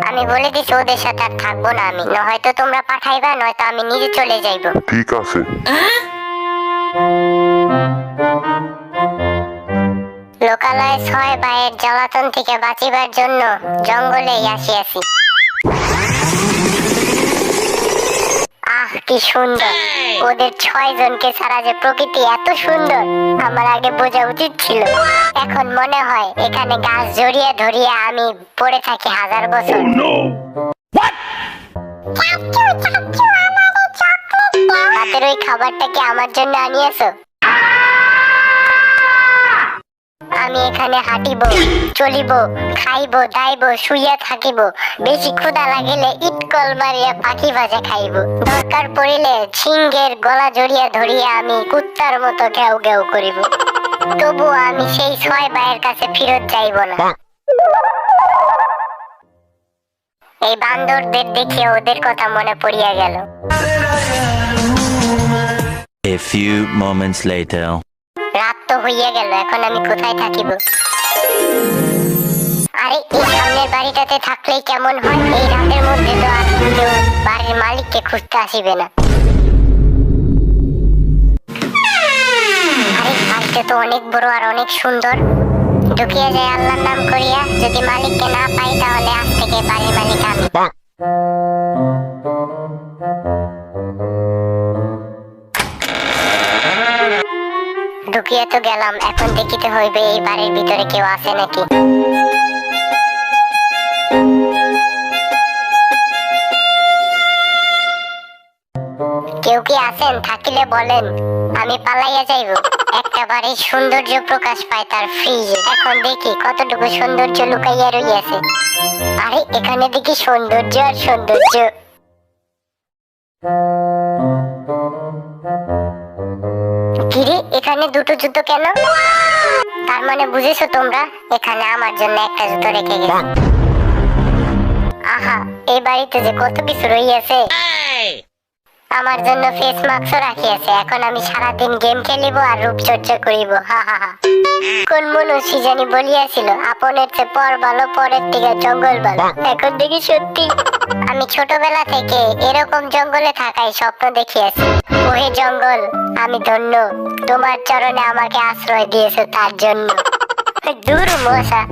আমি বলে দিছি ওদের সাথে আর থাকবো না আমি, নয়তো তোমরা পাঠাইবা নয়তো আমি নিজে চলে যাইবো। ঠিক আছে। লোকালয়ে 6 ভাইয়ের জ্বালাতন থেকে বাঁচিবার জন্য জঙ্গলেই আসিয়াছি। আহ কি সুন্দর, ওদের 6 জনকে ছাড়া যে প্রকৃতি এত সুন্দর আমার আগে বোঝা উচিত ছিল। এখন মনে হয় এখানে গাছ জড়িয়ে ধরিয়ে আমি পড়ে থাকি 1000 বছর। রাতের ওই খাবারটা কি আমার জন্য আনিয়েছো? আমি এখানে হাঁটিব, চলিব, খাইব, দাইব, শুইয়া থাকিব। বেশি ক্ষুধা লাগিলে ইটকল মারিয়া পাখি ভাজা খাইব। দরকার পড়িলে সিংহের গলা জড়িয়া ধরিয়া আমি কুত্তার মতো ঘেউ ঘেউ করিব। তবু আমি সেই 6 ভাইয়ের কাছে ফিরত যাইব না। এই বান্দরদের দেখে ওদের কথা মনে পড়িয়া গেল। A few moments later. রাত তো হইয়া গেল, এখন আমি কোথায় থাকিব? আরে এই সামনের বাড়িটাতে থাকলেই কেমন হয়? এই রাতের মধ্যে তো আর কেউ বাড়ির মালিককে খুঁজতে আসিবে না। আরে বাড়িটা তো অনেক বড় আর অনেক সুন্দর। ঢুকিয়া যায় আল্লাহর নাম করিয়া, যদি মালিককে না পাই তাহলে আজ থেকে বাড়ির মালিক আমি। ঢুকিয়ে তো গেলাম, এখন দেখিতে হইবে এই বাড়ির ভিতরে কেউ আছে নাকি। কেউ কি আছেন? থাকিলে বলেন, আমি পালাইয়া যাইব। একটা বাড়ির সৌন্দর্য প্রকাশ পায় তার ফ্রিজে। এখন দেখি কতটুকু সৌন্দর্য লুকাইয়া রইয়াছে। আরে এখানে দেখি সৌন্দর্য আর সৌন্দর্য। কিরে এখানে দুটো জুতো কেন? তার মানে বুঝেছো তোমরা, এখানে আমার জন্য একটা জুতো রেখে গেছে। আহা, এই বাড়িতে যে কত কিছু রইয়াছে। আমার জন্য ফেস মাস্কও রাখিয়াছে। এখন আমি সারাদিন গেম খেলিব আর রূপচর্চা করিব। হা হা হা। কোন মনুষ্য জানি বলিয়াছিল, আপনের চেয়ে পর ভালো, পরের থেকে জঙ্গল ভালো। এখন দেখি সত্যি। আমি ছোটবেলা থেকে এরকম জঙ্গলে থাকাই স্বপ্ন দেখিয়াছি। ওহে জঙ্গল, আমি ধন্য, তোমার চরণে আমাকে আশ্রয় দিয়েছো তার জন্য। দূর মশা।